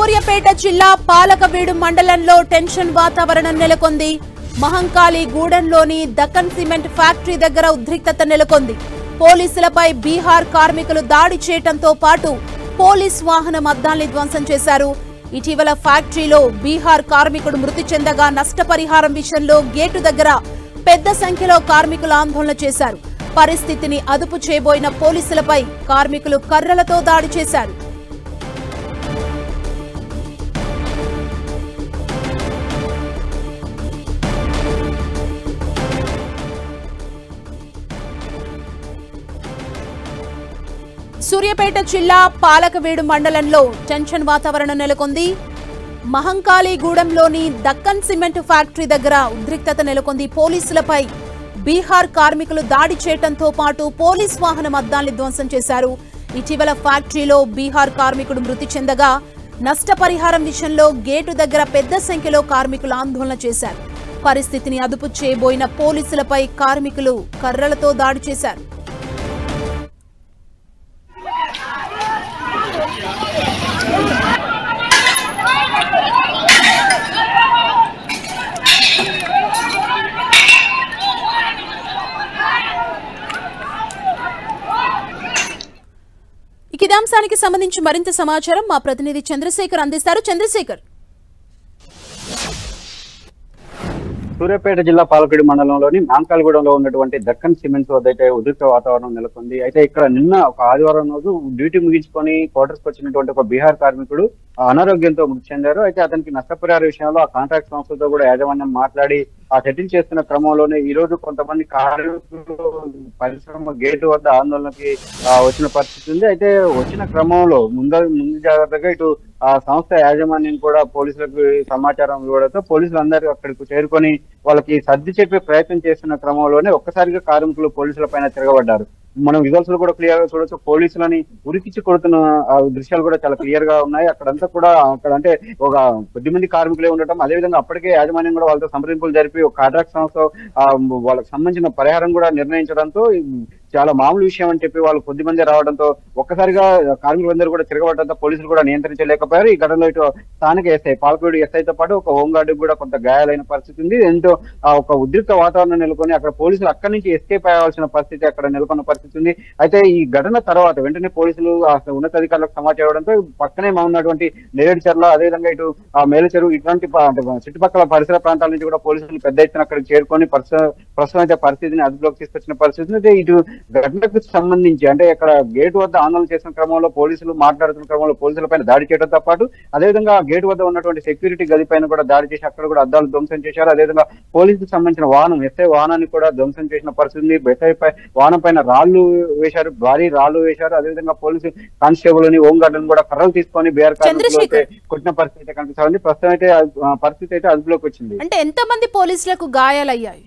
సూర్యాపేట జిల్లా పాలకవీడు మండలంలో టెన్షన్ వాతావరణం నెలకొంది. మహంకాళి గూడెంలోని దక్కన్ సిమెంట్ ఫ్యాక్టరీ దగ్గర ఉద్రిక్తత నెలకొంది. పోలీసులపై బీహార్ కార్మికులు దాడి చేయడంతో పాటు పోలీస్ వాహనం అద్దాల్ని ధ్వంసం చేశారు. ఇటీవల ఫ్యాక్టరీలో బీహార్ కార్మికుడు మృతి చెందగా నష్టపరిహారం విషయంలో గేటు దగ్గర పెద్ద సంఖ్యలో కార్మికులు ఆందోళన చేశారు. పరిస్థితిని అదుపు చేయబోయిన పోలీసులపై కార్మికులు కర్రలతో దాడి చేశారు. సూర్యాపేట జిల్లా పాలకవీడు మండలంలో టెన్షన్ వాతావరణం నెలకొంది. మహంకాళి గూడెంలోని దక్కన్ సిమెంట్ ఫ్యాక్టరీ దగ్గర ఉద్రిక్తత నెలకొంది. పోలీసులపై బీహార్ కార్మికులు దాడి చేయడంతో పాటు పోలీస్ వాహనం అద్దాల్ని ధ్వంసం చేశారు. ఇటీవల ఫ్యాక్టరీలో బీహార్ కార్మికుడు మృతి చెందగా నష్టపరిహారం విషయంలో గేటు దగ్గర పెద్ద సంఖ్యలో కార్మికులు ఆందోళన చేశారు. పరిస్థితిని అదుపు చేయబోయిన పోలీసులపై కార్మికులు కర్రలతో దాడి చేశారు. ఇదే అంశానికి సంబంధించి మరింత సమాచారం మా ప్రతినిధి చంద్రశేఖర్ అందిస్తారు. చంద్రశేఖర్, సూర్యాపేట జిల్లా పాలకవీడు మండలంలోని మాంకాలగూడెంలో ఉన్నటువంటి దక్కన్ సిమెంట్స్ వద్ద అయితే ఉద్రిక్త వాతావరణం నెలకొంది. అయితే ఇక్కడ నిన్న ఒక ఆదివారం రోజు డ్యూటీ ముగించుకొని క్వార్టర్స్ కు వచ్చినటువంటి ఒక బీహార్ కార్మికుడు అనారోగ్యంతో మృతి చెందారు. అయితే అతనికి నష్టపరిహార విషయంలో ఆ కాంట్రాక్ట్ సంస్థతో కూడా యాజమాన్యం మాట్లాడి ఆ సెటిల్ చేస్తున్న క్రమంలోనే ఈ రోజు కొంతమంది కార్మికులు పరిశ్రమ గేటు వద్ద ఆందోళనకి వచ్చిన పరిస్థితి ఉంది. అయితే వచ్చిన క్రమంలో ముందు జాగ్రత్తగా ఇటు ఆ సంస్థ యాజమాన్యం కూడా పోలీసులకు సమాచారం ఇవ్వడంతో పోలీసులు అందరూ అక్కడికి చేరుకొని వాళ్ళకి సర్ది చెప్పే ప్రయత్నం చేస్తున్న క్రమంలోనే ఒక్కసారిగా కార్మికులు పోలీసుల పైన తిరగబడ్డారు. మనం విజువల్స్ లో కూడా క్లియర్ గా చూడొచ్చు. పోలీసులని ఉరికిచ్చి కొడుతున్న దృశ్యాలు కూడా చాలా క్లియర్ గా ఉన్నాయి. అక్కడంతా కూడా అక్కడ అంటే ఒక 10 మంది కార్మికులే ఉండటం, అదేవిధంగా అప్పటికే యాజమాన్యం కూడా వాళ్ళతో సంప్రదింపులు జరిపి ఒక కాంట్రాక్ట్ సంస్థ వాళ్ళకి సంబంధించిన పరిహారం కూడా నిర్ణయించడంతో చాలా మామూలు విషయం అని చెప్పి వాళ్ళు 10 మంది రావడంతో ఒక్కసారిగా కార్మికులందరూ కూడా తిరగబడడంతో పోలీసులు కూడా నియంత్రించలేకపోయారు. ఈ ఘటనలో ఇటు స్థానిక ఎస్ఐ పాలకవీడు ఎస్ఐతో పాటు ఒక హోంగార్డు కూడా కొంత గాయాలైన పరిస్థితి ఉంది. ఎంతో ఒక ఉద్రిక్త వాతావరణం నెలకొని అక్కడ పోలీసులు అక్కడి నుంచి ఎస్కేప్ అయ్యాల్సిన పరిస్థితి అక్కడ నెలకొన్న పరిస్థితి ఉంది. అయితే ఈ ఘటన తర్వాత వెంటనే పోలీసులు ఉన్నతాధికారులకు సమాచారం ఇవ్వడంతో పక్కనే ఉన్నటువంటి నేరేడు చెర్ల, అదేవిధంగా ఇటు మేలచెరువు ఇట్లాంటి చుట్టుపక్కల పరిసర ప్రాంతాల నుంచి కూడా పోలీసులు పెద్ద ఎత్తున అక్కడికి చేరుకొని ప్రస్తుతం అయితే పరిస్థితిని అదుపులోకి తీసుకొచ్చిన పరిస్థితి. అయితే ఇటు ఘటనకు సంబంధించి అంటే ఇక్కడ గేటు వద్ద ఆందోళన చేసిన క్రమంలో పోలీసులు మాట్లాడుతున్న క్రమంలో పోలీసుల పైన దాడి చేయడంతో పాటు అదేవిధంగా గేటు వద్ద ఉన్నటువంటి సెక్యూరిటీ గది పైన కూడా దాడి చేసి అక్కడ కూడా అద్దాలు ధ్వంసం చేశారు. అదేవిధంగా పోలీసుకు సంబంధించిన వాహనం ఎస్ఐ వాహనాన్ని కూడా ధ్వంసం చేసిన పరిస్థితి. ఎస్ఐ వాహనం పైన రాళ్లు వేశారు, భారీ రాళ్లు వేశారు. అదేవిధంగా పోలీసు కానిస్టేబుల్ ని హోంగార్డులను కూడా కర్రలు తీసుకొని బీఆర్ కార్మికులు కొట్టిన పరిస్థితి కనిపిస్తుంది. ప్రస్తుతం అయితే పరిస్థితి అయితే అదుపులోకి వచ్చింది. అంటే ఎంతమంది పోలీసులకు గాయాలయ్యాయి?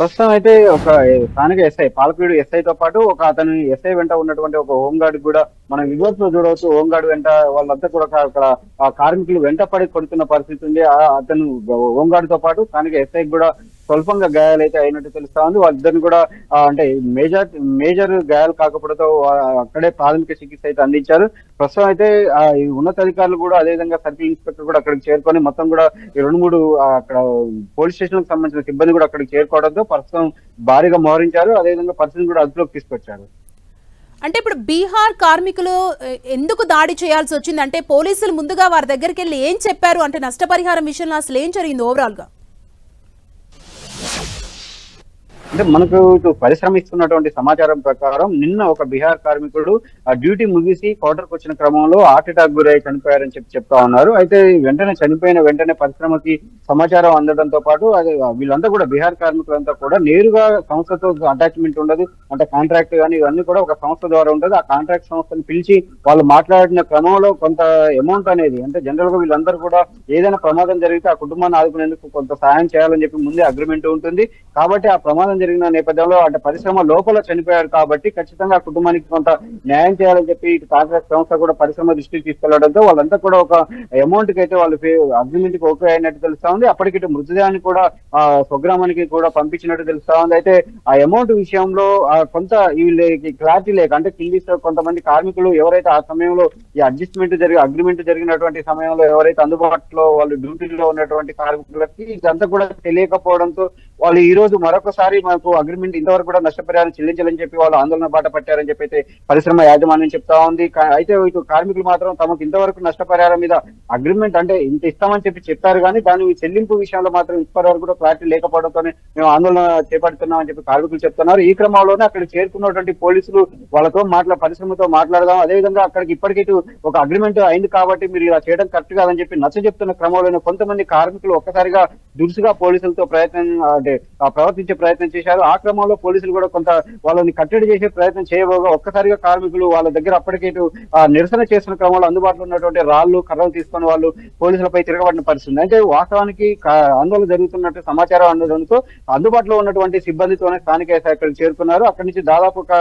ప్రస్తుతం అయితే ఒక స్థానిక ఎస్ఐ పాలకవీడు ఎస్ఐతో పాటు ఒక అతను ఎస్ఐ వెంట ఉన్నటువంటి ఒక హోంగార్డు కూడా మనం విజువల్స్ లో చూడవచ్చు. హోంగార్డు వెంట వాళ్ళంతా కూడా అక్కడ ఆ కార్మికులు వెంట పడి కొడుతున్న పరిస్థితి ఉంది. అతను హోంగార్డుతో పాటు స్థానిక ఎస్ఐ కూడా స్వల్పంగా గాయాలు అయితే అయినట్టు తెలుస్తా ఉంది. వాళ్ళిద్దరిని కూడా అంటే మేజర్ గాయాలు కాకపోవడంతో అక్కడే ప్రాథమిక చికిత్స అయితే అందించారు. ప్రస్తుతం అయితే ఈ ఉన్నతాధికారులు కూడా అదేవిధంగా సర్కిల్ ఇన్స్పెక్టర్ కూడా అక్కడికి చేరుకొని మొత్తం కూడా ఈ 2-3 అక్కడ పోలీస్ స్టేషన్ కు సంబంధించిన సిబ్బంది కూడా అక్కడికి చేరుకోవడంతో ప్రస్తుతం భారీగా మోహరించారు. అదేవిధంగా పరిస్థితిని కూడా అదుపులోకి తీసుకొచ్చారు. అంటే ఇప్పుడు బీహార్ కార్మికులు ఎందుకు దాడి చేయాల్సి వచ్చింది? అంటే పోలీసులు ముందుగా వారి దగ్గరికి వెళ్ళి ఏం చెప్పారు? అంటే నష్టపరిహారం విషయంలో అసలు ఏం జరిగింది ఓవరాల్ గా? అంటే మనకు ఇటు పరిశ్రమ ఇస్తున్నటువంటి సమాచారం ప్రకారం నిన్న ఒక బీహార్ కార్మికుడు ఆ డ్యూటీ ముగిసి క్వార్టర్కి వచ్చిన క్రమంలో హార్ట్ అటాక్ గురై చనిపోయారని చెప్తా ఉన్నారు. అయితే వెంటనే చనిపోయిన వెంటనే పరిశ్రమకి సమాచారం అందడంతో పాటు అది వీళ్ళంతా కూడా బీహార్ కార్మికులంతా కూడా నేరుగా సంస్థతో అటాచ్మెంట్ ఉండదు. అంటే కాంట్రాక్ట్ కానీ ఇవన్నీ కూడా ఒక సంస్థ ద్వారా ఉంటుంది. ఆ కాంట్రాక్ట్ సంస్థను పిలిచి వాళ్ళు మాట్లాడిన క్రమంలో కొంత అమౌంట్ అనేది అంటే జనరల్ గా వీళ్ళందరూ కూడా ఏదైనా ప్రమాదం జరిగితే ఆ కుటుంబాన్ని ఆదుకునేందుకు కొంత సాయం చేయాలని చెప్పి ముందే అగ్రిమెంట్ ఉంటుంది. కాబట్టి ఆ ప్రమాదం ప్రమాదం జరిగిన నేపథ్యంలో అంటే పరిశ్రమ లోపల చనిపోయారు కాబట్టి ఖచ్చితంగా కుటుంబానికి కొంత న్యాయం చేయాలని చెప్పి ఇటు కాంట్రాక్ట్ సంస్థ కూడా పరిశ్రమ దృష్టికి తీసుకెళ్లడంతో వాళ్ళంతా కూడా ఒక అమౌంట్ కి అయితే వాళ్ళు అగ్రిమెంట్ కి ఓకే అయినట్టు తెలుస్తా ఉంది. అప్పటికి ఇటు మృతదేహాన్ని కూడా స్వగ్రామానికి కూడా పంపించినట్టు తెలుస్తా ఉంది. అయితే ఆ అమౌంట్ విషయంలో కొంత వీళ్ళకి క్లారిటీ లేక అంటే కింది కొంతమంది కార్మికులు ఎవరైతే ఆ సమయంలో ఈ అగ్రిమెంట్ జరిగినటువంటి సమయంలో ఎవరైతే అందుబాటులో వాళ్ళు డ్యూటీలో ఉన్నటువంటి కార్మికులకి ఇదంతా కూడా తెలియకపోవడంతో వాళ్ళు ఈ రోజు మరొకసారి మనకు అగ్రిమెంట్ ఇంతవరకు కూడా నష్టపరిహారం చెల్లించాలని చెప్పి వాళ్ళు ఆందోళన బాట పట్టారని చెప్పి అయితే పరిశ్రమ యాజమాన్యం చెప్తా ఉంది. అయితే ఇటు కార్మికులు మాత్రం తమకు ఇంతవరకు నష్టపరిహారం మీద అగ్రిమెంట్ అంటే ఇంత ఇస్తామని చెప్పారు కానీ దాని చెల్లింపు విషయంలో మాత్రం ఇప్పటివరకు కూడా క్లారిటీ లేకపోవడంతోనే మేము ఆందోళన చేపడుతున్నామని చెప్పి కార్మికులు చెప్తున్నారు. ఈ క్రమంలోనే అక్కడ చేరుకున్నటువంటి పోలీసులు వాళ్ళతో పరిశ్రమతో మాట్లాడదాం, అదేవిధంగా అక్కడికి ఇప్పటికీ ఒక అగ్రిమెంట్ అయింది కాబట్టి మీరు ఇలా చేయడం కరెక్ట్ కాదని చెప్పి నచ్చ చెప్తున్న క్రమంలోనే కొంతమంది కార్మికులు ఒక్కసారిగా దురుసుగా పోలీసులతో ప్రవర్తించే ప్రయత్నం చేశారు. ఆ క్రమంలో పోలీసులు కూడా కొంత వాళ్ళని కట్టడి చేసే ప్రయత్నం చేయబోగా ఒక్కసారిగా కార్మికులు వాళ్ళ దగ్గర అప్పటికే నిరసన చేస్తున్న క్రమంలో అందుబాటులో ఉన్నటువంటి రాళ్లు కర్రలు తీసుకొని వాళ్ళు పోలీసులపై తిరగబడిన పరిస్థితి. అయితే వాస్తవానికి ఆందోళన జరుగుతున్నట్టు సమాచారం అందడంతో అందుబాటులో ఉన్నటువంటి సిబ్బందితోనే స్థానిక శాఖలు చేరుకున్నారు. అక్కడి నుంచి దాదాపు ఒక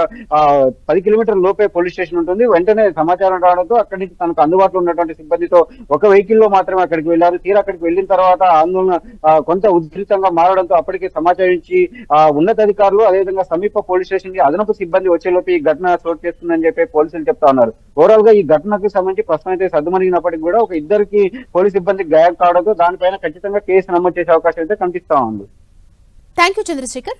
10 కిలోమీటర్ల లోపే పోలీస్ స్టేషన్ ఉంటుంది. వెంటనే సమాచారం రావడంతో అక్కడి నుంచి తనకు అందుబాటులో ఉన్నటువంటి సిబ్బందితో ఒక వెహికల్ లో మాత్రమే అక్కడికి వెళ్లారు. తీరా అక్కడికి వెళ్లిన తర్వాత ఆందోళన కొంత ఉధృతంగా మారడంతో అప్పటికే సమాచారించి ఉన్నతాధికారులు అదేవిధంగా సమీప పోలీస్ స్టేషన్ కి అదనపు సిబ్బంది వచ్చేలోపు ఈ ఘటన చోటు చేస్తుందని చెప్పి పోలీసులు చెప్తా ఉన్నారు. ఓవరాల్ గా ఈ ఘటనకు సంబంధించి ప్రస్తుతం అయితే సద్దుమణిగినప్పటికీ కూడా ఒక ఇద్దరికి పోలీస్ సిబ్బందికి గాయం కావడంతో దానిపైన ఖచ్చితంగా కేసు నమోదు చేసే అవకాశం అయితే కనిపిస్తా ఉంది. Thank you Chandrasekhar.